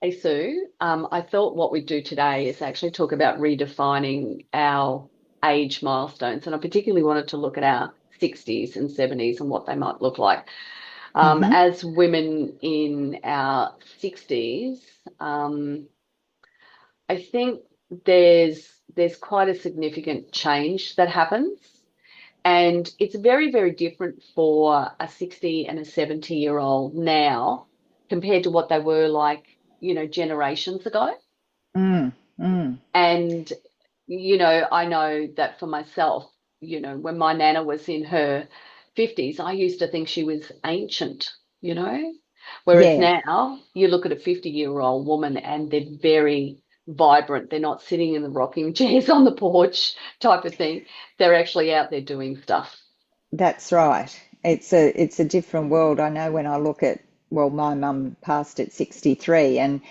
Hey Sue, I thought what we'd do today is actually talk about redefining our age milestones, and I particularly wanted to look at our 60s and 70s and what they might look like. Hmm. As women in our 60s, um, I think there's quite a significant change that happens, and it's very, very different for a 60 and a 70-year-old now compared to what they were like, generations ago. Mm, mm. And, I know that for myself, when my nana was in her 50s, I used to think she was ancient, you know? Whereas Yeah, now you look at a 50-year-old woman and they're very vibrant. They're not sitting in the rocking chairs on the porch type of thing. They're actually out there doing stuff. that's right. It's a different world. I know when I look at, well, my mum passed at 63, and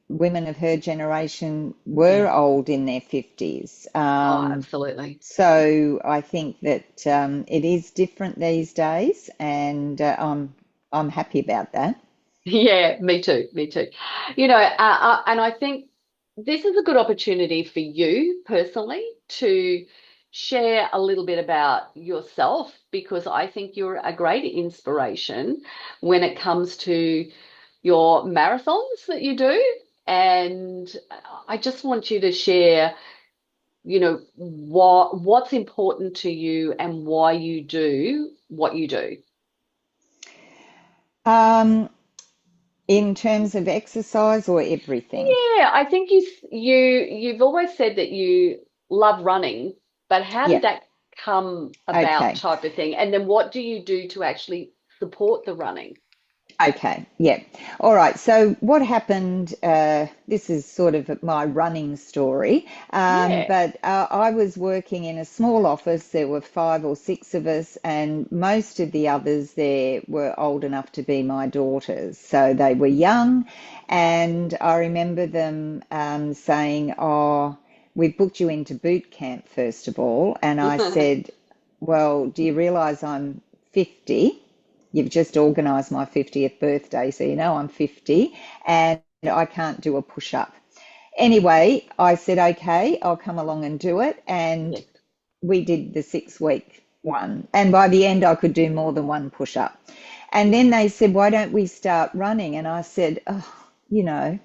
women of her generation Yeah. were old in their 50s. Oh, absolutely. So I think that it is different these days, and I'm happy about that. Yeah, me too. Me too. And I think this is a good opportunity for you personally to share a little bit about yourself because I think you're a great inspiration when it comes to your marathons that you do. And I just want you to share, what's important to you and why you do what you do. Um, in terms of exercise or everything? Yeah, I think you've always said that you love running, but how did Yeah. that come about Okay. type of thing? And then what do you do to actually support the running? Okay, yeah. All right. So, what happened? This is sort of my running story, Yeah. but I was working in a small office. There were five or six of us, and most of the others there were old enough to be my daughters. So, they were young, and I remember them saying, "Oh, we've booked you into boot camp, first of all." And I said, "Well, do you realize I'm 50? You've just organised my 50th birthday, so you know I'm 50 and I can't do a push up." Anyway, I said, okay, I'll come along and do it. And Yes. we did the 6 week one. And by the end, I could do more than one push up. And then they said, why don't we start running? And I said, oh, you know,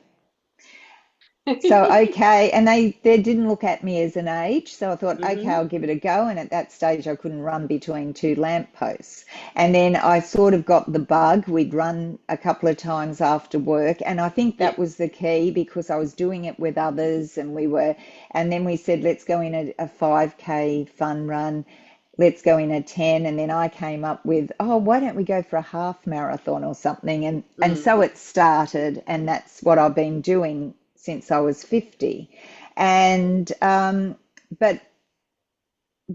so, okay. And they didn't look at me as an age. So I thought, okay, Hmm. I'll give it a go. And at that stage, I couldn't run between two lampposts. And then I sort of got the bug. We'd run a couple of times after work. And I think Yeah. that was the key because I was doing it with others and then we said, let's go in a 5K fun run. Let's go in a 10. And then I came up with, oh, why don't we go for a half marathon or something? And so Mm. it started. And that's what I've been doing since I was 50. And but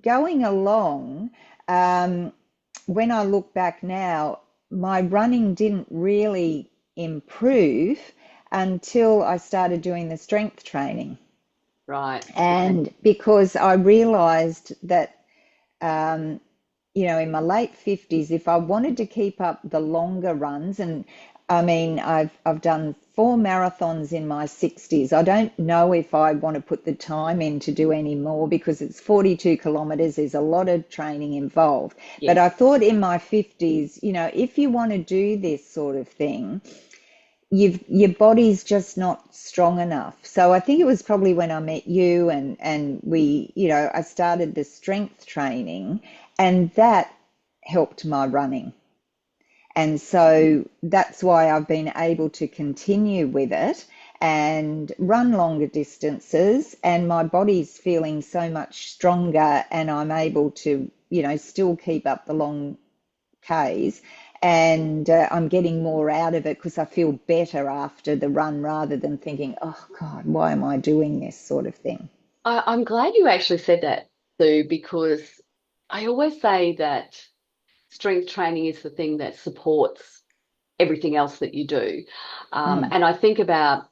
going along, um, when I look back now, my running didn't really improve until I started doing the strength training. Right. Okay. And because I realized that um, in my late 50s, if I wanted to keep up the longer runs, and I mean, I've done four marathons in my 60s. I don't know if I want to put the time in to do any more because it's 42 kilometers. There's a lot of training involved. But Yes. I thought in my 50s, if you want to do this sort of thing, your body's just not strong enough. So I think it was probably when I met you and we, I started the strength training and that helped my running. And so that's why I've been able to continue with it and run longer distances and my body's feeling so much stronger and I'm able to, still keep up the long Ks, and I'm getting more out of it because I feel better after the run rather than thinking, oh God, why am I doing this sort of thing? I'm glad you actually said that, Sue, because I always say that strength training is the thing that supports everything else that you do. Mm, And I think about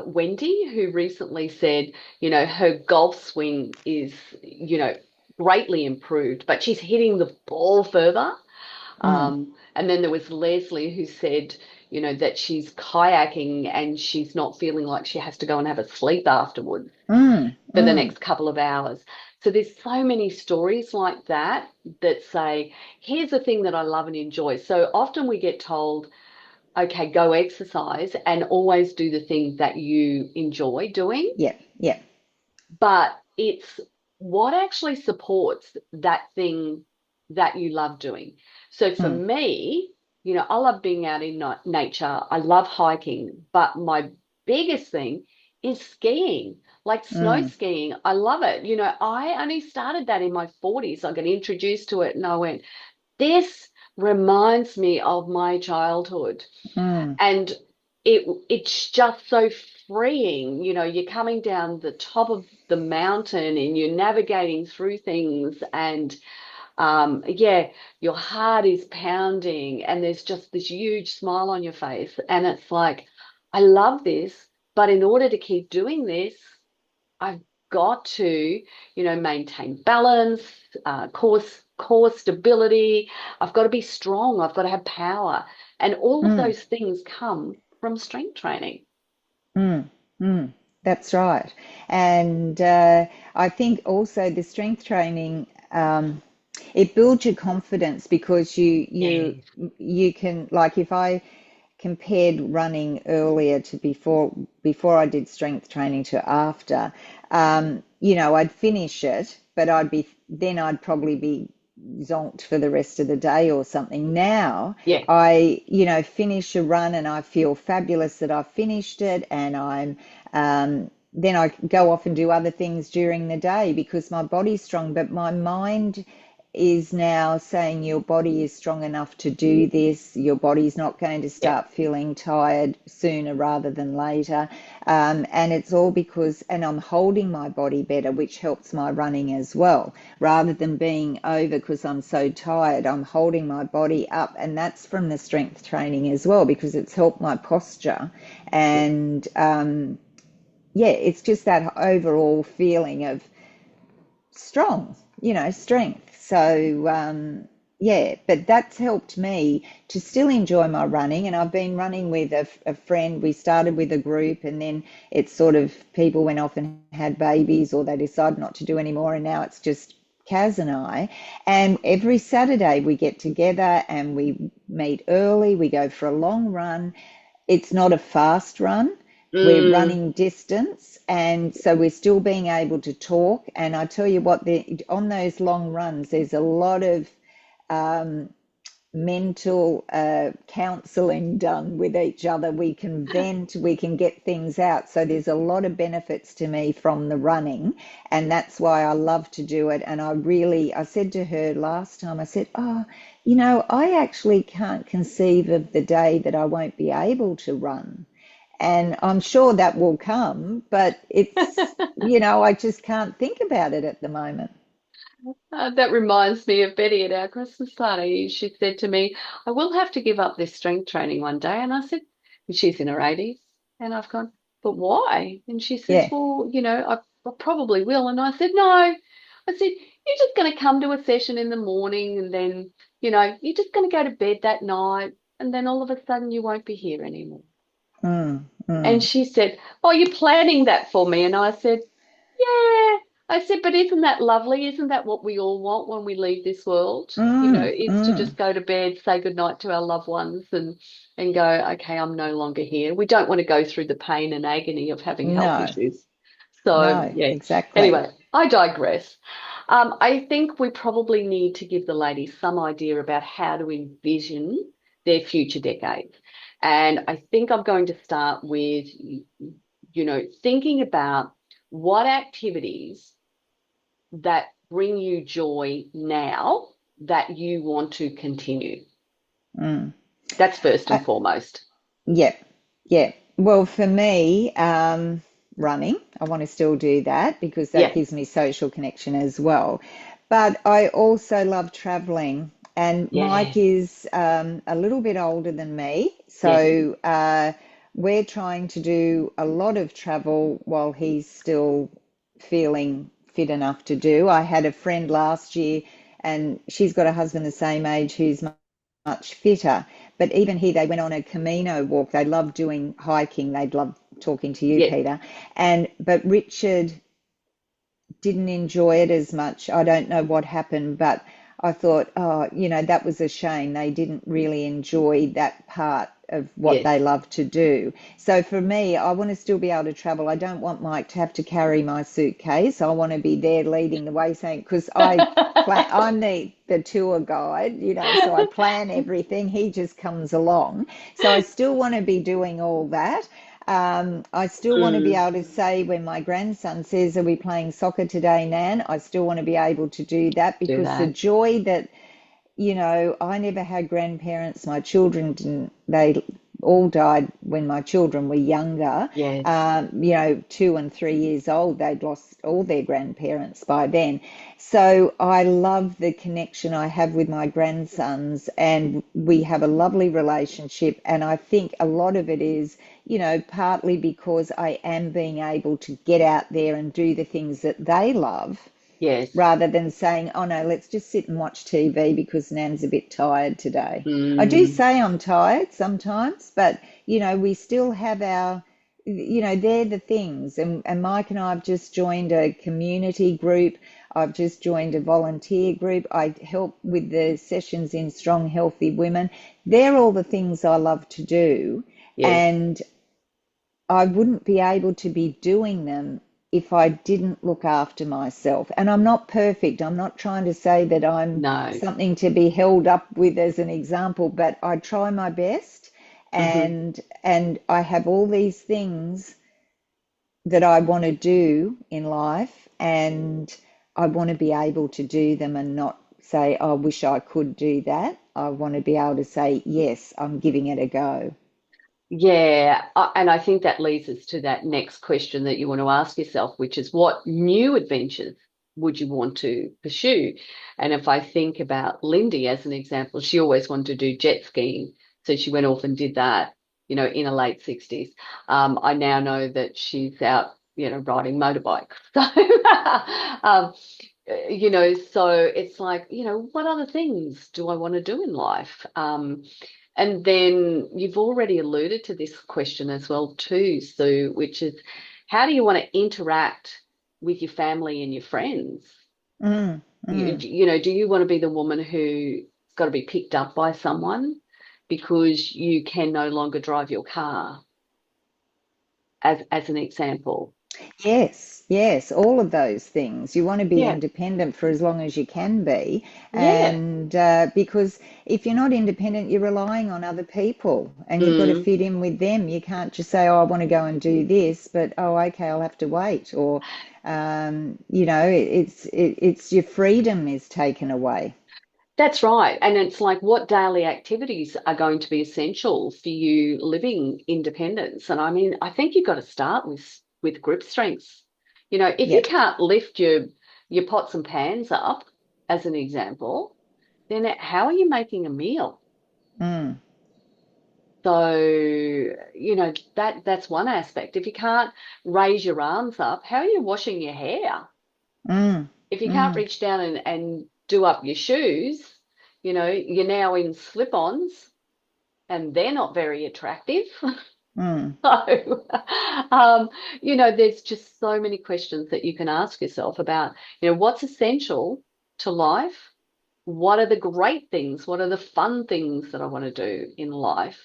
Wendy, who recently said, her golf swing is, greatly improved, but she's hitting the ball further. mm, And then there was Leslie who said, that she's kayaking and she's not feeling like she has to go and have a sleep afterwards Mm, for the mm, next couple of hours. So there's so many stories like that that say, here's the thing that I love and enjoy. So often we get told, okay, go exercise and always do the thing that you enjoy doing. yeah, yeah. But it's what actually supports that thing that you love doing. So for Mm, me, I love being out in nature. I love hiking, but my biggest thing is skiing, like snow mm, skiing. I love it. I only started that in my 40s. I got introduced to it and I went, this reminds me of my childhood. mm, And it's just so freeing. You're coming down the top of the mountain and you're navigating through things, and yeah, your heart is pounding and there's just this huge smile on your face, and it's like, I love this, but in order to keep doing this, I've got to, maintain balance, core stability. I've got to be strong. I've got to have power. And all of mm, those things come from strength training. mm, mm. That's right. And I think also the strength training, it builds your confidence because you Yes. you can, like, if I compared running earlier to before I did strength training to after, I'd finish it, but I'd probably be zonked for the rest of the day or something. Now Yeah. I, finish a run and I feel fabulous that I've finished it, and then I go off and do other things during the day because my body's strong, but my mind is now saying your body is strong enough to do this. Your body's not going to Yeah. start feeling tired sooner rather than later. And it's all because, and I'm holding my body better, which helps my running as well. Rather than being over because I'm so tired, I'm holding my body up. And that's from the strength training as well because it's helped my posture. Yeah. And yeah, it's just that overall feeling of strong, strength. So, yeah, but that's helped me to still enjoy my running. And I've been running with a friend. We started with a group, and then it's sort of people went off and had babies, or they decided not to do anymore. And now it's just Kaz and I. And every Saturday we get together and we meet early, we go for a long run. It's not a fast run. We're Mm. running distance, and so we're still being able to talk. And I tell you what, on those long runs, there's a lot of um, mental counseling done with each other. We can vent, we can get things out. So there's a lot of benefits to me from the running, and that's why I love to do it. And I said to her last time, I said, oh, I actually can't conceive of the day that I won't be able to run. And I'm sure that will come, but I just can't think about it at the moment. That reminds me of Betty at our Christmas party. She said to me, I will have to give up this strength training one day. And I said, and she's in her 80s. And I've gone, but why? And she says, Yeah. well, I probably will. And I said, no. I said, you're just going to come to a session in the morning and then, you're just going to go to bed that night. And then all of a sudden you won't be here anymore. Mm, And mm, she said, oh, you're planning that for me. And I said, yeah. I said, but isn't that lovely? Isn't that what we all want when we leave this world? mm, Is to mm. just go to bed, say goodnight to our loved ones and go, okay, I'm no longer here. We don't want to go through the pain and agony of having health No, issues. So, no, yeah. exactly. Anyway, I digress. I think we probably need to give the ladies some idea about how to envision their future decades. And I think I'm going to start with, thinking about what activities that bring you joy now that you want to continue. Mm. That's first Uh, and foremost. yeah, yeah. Well, for me, running, I want to still do that because that Yeah. gives me social connection as well. But I also love traveling. And Yeah. Mike is a little bit older than me, Yes. so we're trying to do a lot of travel while he's still feeling fit enough to do. I had a friend last year, and she's got a husband the same age who's much fitter. But even here, they went on a Camino walk. They loved doing hiking. They'd love talking to you, Yeah. Peter. And but Richard didn't enjoy it as much. I don't know what happened, but I thought, oh, that was a shame. They didn't really enjoy that part of what they Yes. love to do. So for me, I want to still be able to travel. I don't want Mike to have to carry my suitcase. I want to be there leading the way, saying, because I'm the tour guide, so I plan everything. He just comes along. So I still want to be doing all that. I still want to be Mm, able to say when my grandson says, "Are we playing soccer today, Nan?" I still want to be able to do that do because the that. joy that, I never had grandparents. My children didn't, they all died when my children were younger, Yes. 2 and 3 years old. They'd lost all their grandparents by then. So I love the connection I have with my grandsons, and we have a lovely relationship. And I think a lot of it is, partly because I am being able to get out there and do the things that they love Yes. rather than saying, oh no, let's just sit and watch TV because Nan's a bit tired today. I do Mm, say I'm tired sometimes, but we still have our, they're the things. And Mike and I have just joined a community group. I've just joined a volunteer group. I help with the sessions in Strong, Healthy Women. They're all the things I love to do. yes. And I wouldn't be able to be doing them if I didn't look after myself. And I'm not perfect. I'm not trying to say that I'm No. something to be held up with as an example, but I try my best, Hmm. and I have all these things that I want to do in life, and I want to be able to do them and not say, "Oh, I wish I could do that." I want to be able to say, yes, I'm giving it a go. Yeah, and I think that leads us to that next question that you want to ask yourself, which is what new adventures would you want to pursue? And if I think about Lindy as an example, she always wanted to do jet skiing. So she went off and did that, in her late 60s. I now know that she's out, riding motorbikes. Um, so it's like, what other things do I want to do in life? And then you've already alluded to this question as well too, Sue, which is how do you want to interact with your family and your friends? Mm, mm. Do you want to be the woman who's got to be picked up by someone because you can no longer drive your car, as an example? Yes, yes, all of those things. You want to be Yeah. independent for as long as you can be. Yeah. And because if you're not independent, you're relying on other people and you've got to Mm. fit in with them. You can't just say, oh, I want to go and do this, but oh, okay, I'll have to wait. Or, it's your freedom is taken away. That's right. And it's like what daily activities are going to be essential for you living independence. And I mean, I think you've got to start with grip strengths. If you Yep. can't lift your pots and pans up, as an example, then how are you making a meal? Mm, So, that's one aspect. If you can't raise your arms up, how are you washing your hair? mm, If you can't mm, reach down and do up your shoes, you're now in slip-ons and they're not very attractive. mm, So, there's just so many questions that you can ask yourself about, what's essential to life? What are the great things? What are the fun things that I want to do in life?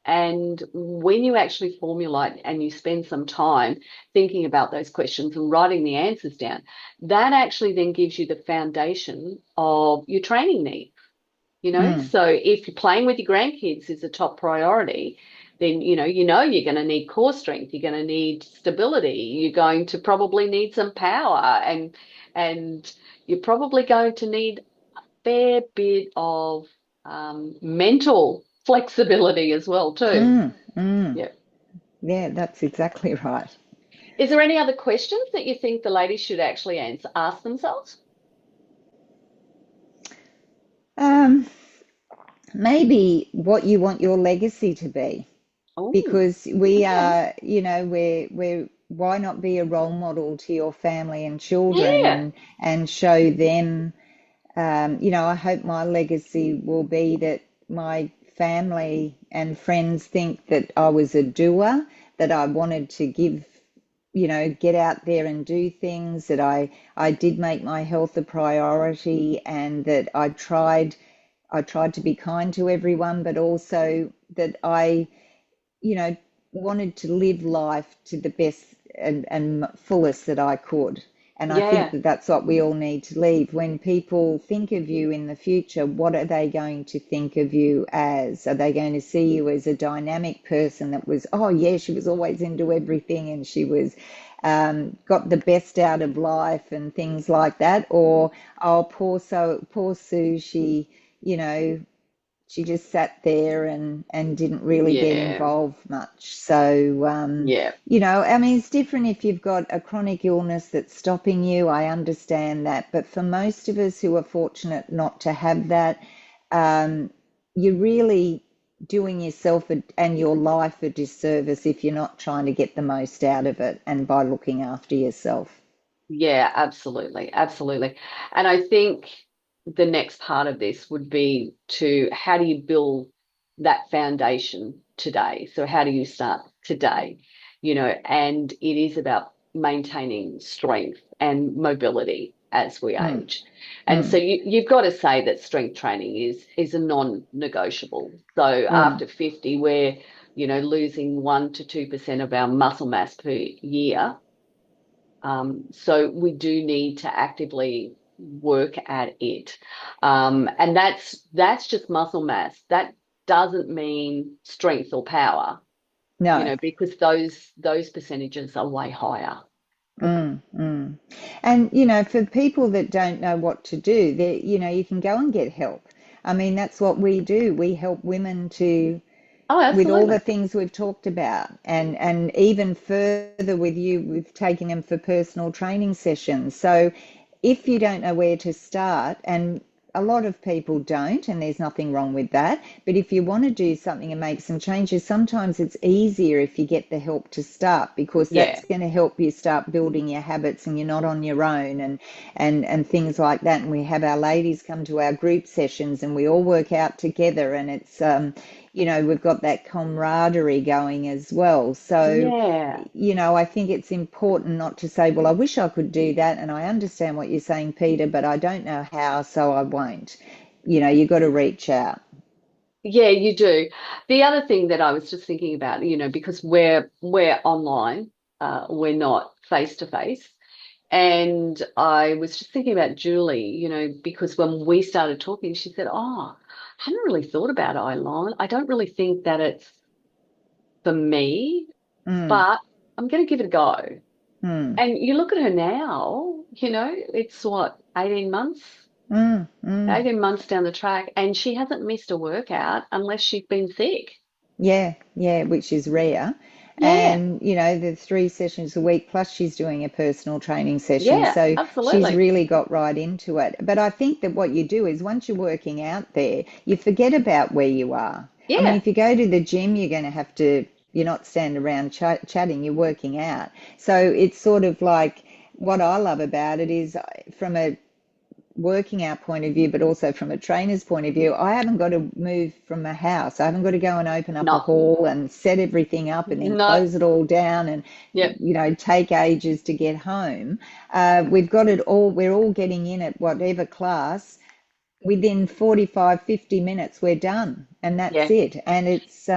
And when you actually formulate and you spend some time thinking about those questions and writing the answers down, that actually then gives you the foundation of your training needs. mm, So if you're playing with your grandkids is a top priority, then you're going to need core strength, you're going to need stability, you're going to probably need some power, and you're probably going to need a fair bit of mental flexibility as well too. mm, mm. Yeah. Yeah, that's exactly right. Is there any other questions that you think the ladies should actually ask themselves? Um, Maybe what you want your legacy to be, Oh, because we okay. are, why not be a role model to your family and children, Yeah. and show them, I hope my legacy will be that my family and friends think that I was a doer, that I wanted to give, get out there and do things, that I did make my health a priority, and that I tried to be kind to everyone, but also that I, you know, wanted to live life to the best and fullest that I could. And I think Yeah. that that's what we all need to leave. When people think of you in the future, what are they going to think of you as? Are they going to see you as a dynamic person that was, oh, yeah, she was always into everything and she was got the best out of life and things like that? Or, oh, poor Sue, you know, she just sat there and didn't really get Yeah. involved much. So, Yeah. I mean, it's different if you've got a chronic illness that's stopping you. I understand that. But for most of us who are fortunate not to have that, um, you're really doing yourself and your life a disservice if you're not trying to get the most out of it and by looking after yourself. Yeah, absolutely. Absolutely. And I think the next part of this would be to how do you build that foundation today? So how do you start today? And it is about maintaining strength and mobility as we Mm, age. And so mm, you've got to say that strength training is a non-negotiable. So mm. after 50, we're, losing 1 to 2% of our muscle mass per year. So we do need to actively work at it. And that's just muscle mass. That doesn't mean strength or power, No. because those percentages are way higher. Mm, mm. And, for people that don't know what to do, you can go and get help. I mean, that's what we do. We help women to, Oh, with all the absolutely. things we've talked about, and even further with you, with taking them for personal training sessions. So if you don't know where to start, and a lot of people don't, and there's nothing wrong with that, but if you want to do something and make some changes, sometimes it's easier if you get the help to start, because Yeah. that's going to help you start building your habits and you're not on your own, and things like that. And we have our ladies come to our group sessions and we all work out together, and it's we've got that camaraderie going as well. So, Yeah. I think it's important not to say, well, I wish I could do that. And I understand what you're saying, Peter, but I don't know how, so I won't. You've got to reach out. Yeah, you do. The other thing that I was just thinking about, because we're online, we're not face to face. And I was just thinking about Julie, because when we started talking, she said, "Oh, I hadn't really thought about eyeliner. I don't really think that it's for me, Mm, but I'm going to give it a go." mm, And you look at her now, it's what, 18 months? mm, mm. 18 months down the track, and she hasn't missed a workout unless she's been sick. Yeah, yeah, which is rare. Yeah, And, the 3 sessions a week, plus she's doing a personal training session. yeah, So she's absolutely. really got right into it. But I think that what you do is once you're working out there, you forget about where you are. I mean, Yeah, if you go to the gym, you're going to have to, you're not standing around chatting, you're working out. So it's sort of like what I love about it is from a working out point of view, but also from a trainer's point of view, I haven't got to move from my house. I haven't got to go and open up a no, hall and set everything up and then no, close it all down and, yep, take ages to get home. We've got it all, we're all getting in at whatever class. Within 45, 50 minutes, we're done. And that's yeah. it. And it's,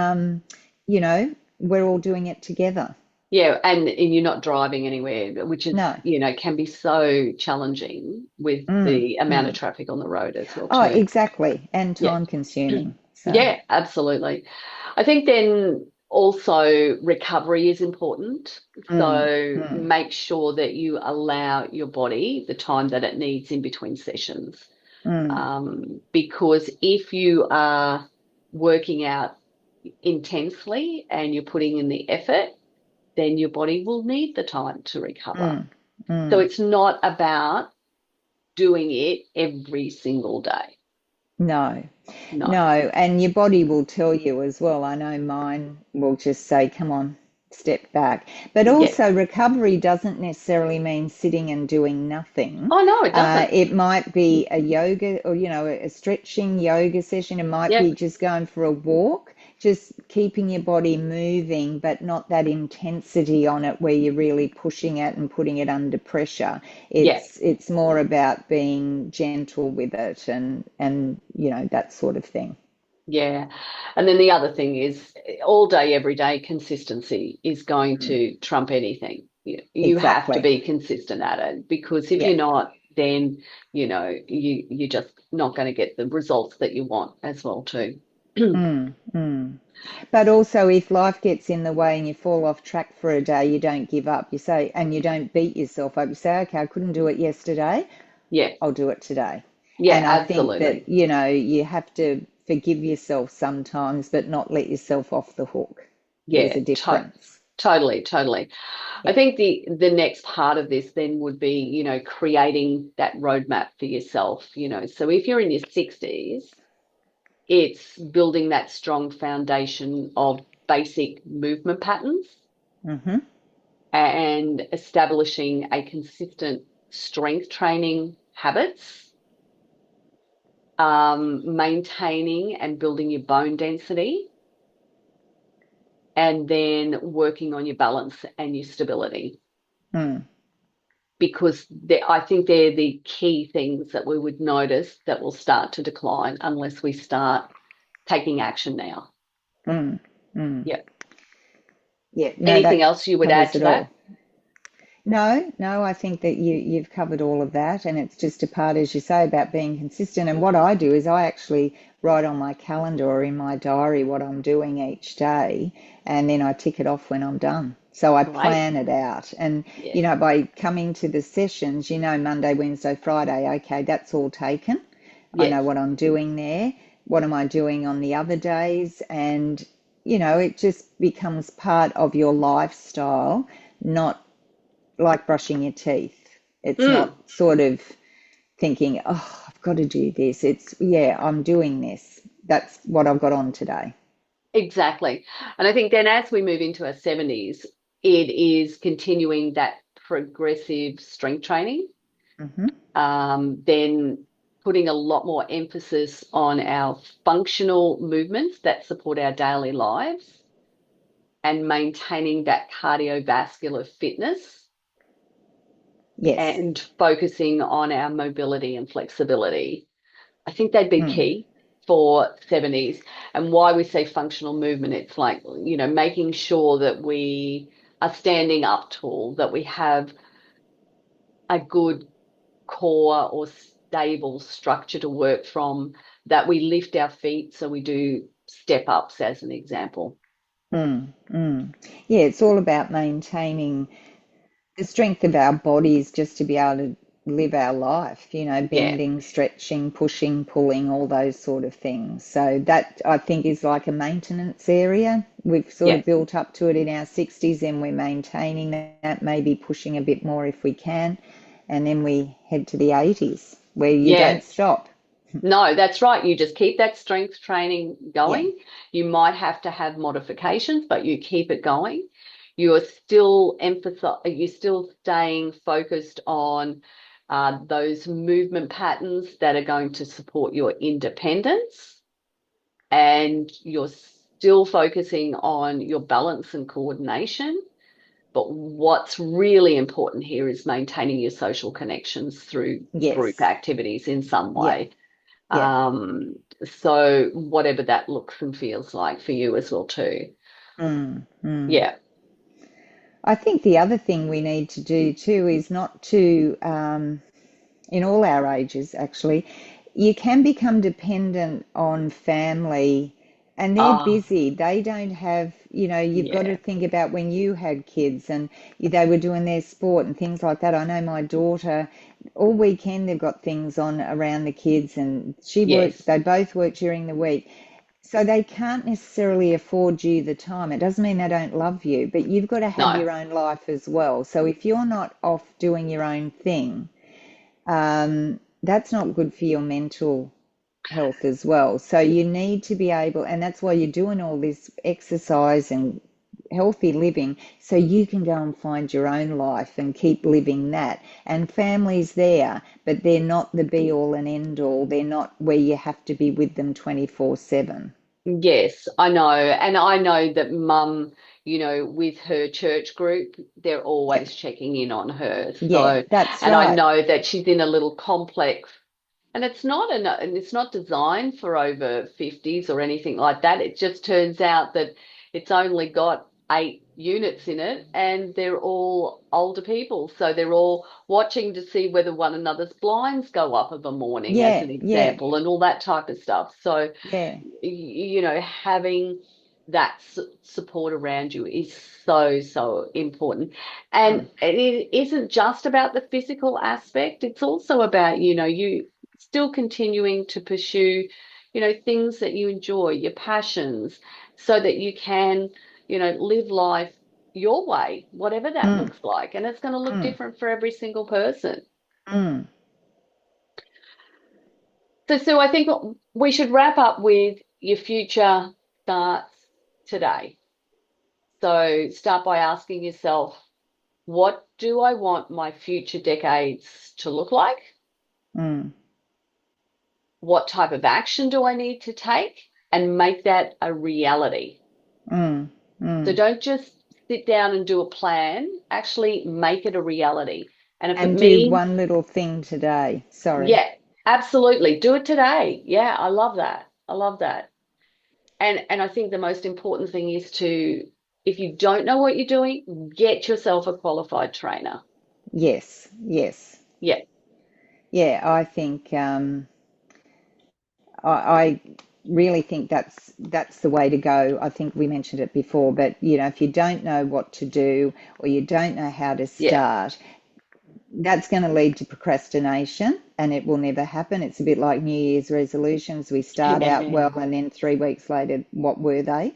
we're all doing it together. Yeah, and you're not driving anywhere, which is, No. can be so challenging with Mm, the amount of mm. traffic on the road as well Oh, too. exactly. And Yeah. time consuming. So, Yeah, absolutely. I think then also recovery is important. mm, So mm. make sure that you allow your body the time that it needs in between sessions. Mm, Because if you are working out intensely and you're putting in the effort, then your body will need the time to recover. mm, So mm. it's not about doing it every single day. No, No. no. And your body will tell you as well. I know mine will just say, come on, step back. But Yeah. also, recovery doesn't necessarily mean sitting and doing nothing. Oh, no, it doesn't. It might be a yoga or, a stretching yoga session. It might be Yep. just going for a walk, just keeping your body moving, but not that intensity on it where you're really pushing it and putting it under pressure. Yeah. It's more about being gentle with it and that sort of thing. Yeah. And then the other thing is all day, every day consistency is going Mm, to trump anything. You have to exactly. be consistent at it because if Yeah. you're not, then, you're just not going to get the results that you want as well too. Mm, mm. But also, if life gets in the way and you fall off track for a day, you don't give up. You say, and you don't beat yourself up. You say, okay, I couldn't do it yesterday. Yeah. I'll do it today. Yeah, And I think that, absolutely. you have to forgive yourself sometimes, but not let yourself off the hook. There's Yeah, a difference. totally, totally. I Yeah. think the next part of this then would be, creating that roadmap for yourself, So if you're in your 60s, it's building that strong foundation of basic movement patterns Mm-hmm. and establishing a consistent strength training habits, maintaining and building your bone density, and then working on your balance and your stability. Mm, Because I think they're the key things that we would notice that will start to decline unless we start taking action now. mm, mm. Yeah. Yeah, no, Anything that else you would add covers to it all. that? No, no, I think that you've covered all of that, and it's just a part, as you say, about being consistent. And what I do is I actually write on my calendar or in my diary what I'm doing each day, and then I tick it off when I'm done. So I Great. plan it out. And, Yes. by coming to the sessions, Monday, Wednesday, Friday, okay, that's all taken. I know Yes. what I'm doing there. What am I doing on the other days? And, it just becomes part of your lifestyle, not like brushing your teeth. It's Mm, not sort of thinking, oh, I've got to do this. It's, yeah, I'm doing this. That's what I've got on today. exactly. And I think then as we move into our 70s, it is continuing that progressive strength training, Hmm. then putting a lot more emphasis on our functional movements that support our daily lives and maintaining that cardiovascular fitness Yes. and focusing on our mobility and flexibility. I think they'd be Mm, key for 70s. And why we say functional movement, it's like, making sure that we are standing up tall, that we have a good core or stable structure to work from, that we lift our feet. So we do step ups as an example. mm. Yeah, it's all about maintaining the strength of our bodies just to be able to live our life, Yeah. bending, stretching, pushing, pulling, all those sort of things. So that I think is like a maintenance area. We've sort Yeah. of built up to it in our 60s and we're maintaining that, maybe pushing a bit more if we can. And then we head to the 80s where you Yeah. don't stop. No, that's right. You just keep that strength training Yeah. going. You might have to have modifications, but you keep it going. You're still staying focused on those movement patterns that are going to support your independence, and you're still focusing on your balance and coordination. But what's really important here is maintaining your social connections through group Yes. activities in some Yeah. way. Yeah. So whatever that looks and feels like for you as well too. Mm, mm. Yeah. I think the other thing we need to do too is not to in all our ages, actually, you can become dependent on family and they're Ah, busy. They don't have, you've got to yeah. think about when you had kids and they were doing their sport and things like that. I know my daughter, all weekend they've got things on around the kids and Yes. they both work during the week. So they can't necessarily afford you the time. It doesn't mean they don't love you, but you've got to have No. your own life as well. So if you're not off doing your own thing, that's not good for your mental health as well. So you need to be able, and that's why you're doing all this exercise and healthy living so you can go and find your own life and keep living that. And family's there, but they're not the be all and end all. They're not where you have to be with them 24/7. Yes, I know. And I know that mum, with her church group, they're Yep. always checking in on her. Yeah, So, that's and I right. know that she's in a little complex. And it's not designed for over 50s or anything like that. It just turns out that it's only got 8 units in it, and they're all older people. So they're all watching to see whether one another's blinds go up of a morning, as Yeah, an yeah, example, and all that type of stuff. So, yeah. having that support around you is so, so important. And Mm, it isn't just about the physical aspect, it's also about, you still continuing to pursue, things that you enjoy, your passions, so that you can, live life your way, whatever that mm, looks like. And it's going to look mm, different for every single person. mm. So, Sue, I think we should wrap up with your future starts today. So start by asking yourself, what do I want my future decades to look like? Mm, What type of action do I need to take? And make that a reality. mm, So mm. don't just sit down and do a plan, actually make it a reality. And if it And do means, one little thing today. Sorry. yeah, absolutely, do it today. Yeah, I love that. I love that. And I think the most important thing is to, if you don't know what you're doing, get yourself a qualified trainer. Yes, yes. Yeah, Yeah, I think I really think that's the way to go. I think we mentioned it before, but if you don't know what to do or you don't know how to yeah, start, that's going to lead to procrastination and it will never happen. It's a bit like New Year's resolutions. We start out well yeah. and then 3 weeks later, what were they?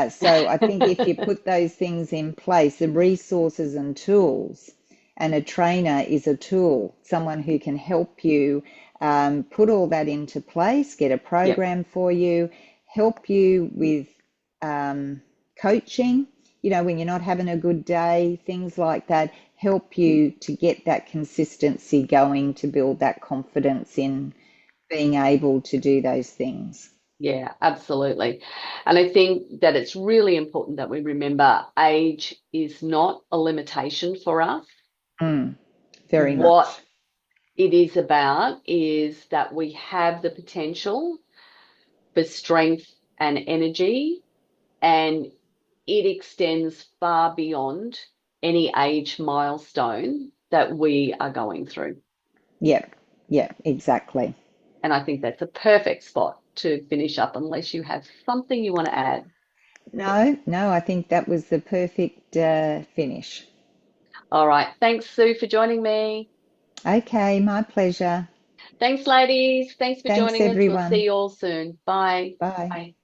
So I think if you put those things in place, the resources and tools, and a trainer is a tool, someone who can help you put all that into place, get a Yeah, program for you, help you with coaching, when you're not having a good day, things like that, help you to get that consistency going to build that confidence in being able to do those things. yeah, absolutely. And I think that it's really important that we remember age is not a limitation for us. Mm, very What much. it is about is that we have the potential for strength and energy, and it extends far beyond any age milestone that we are going through. Yep, yep, exactly. And I think that's a perfect spot to finish up, unless you have something you want to add. No, no, I think that was the perfect finish. All right. Thanks, Sue, for joining me. Okay, my pleasure. Thanks, ladies. Thanks for Thanks, joining us. We'll see everyone. you all soon. Bye. Bye. Bye.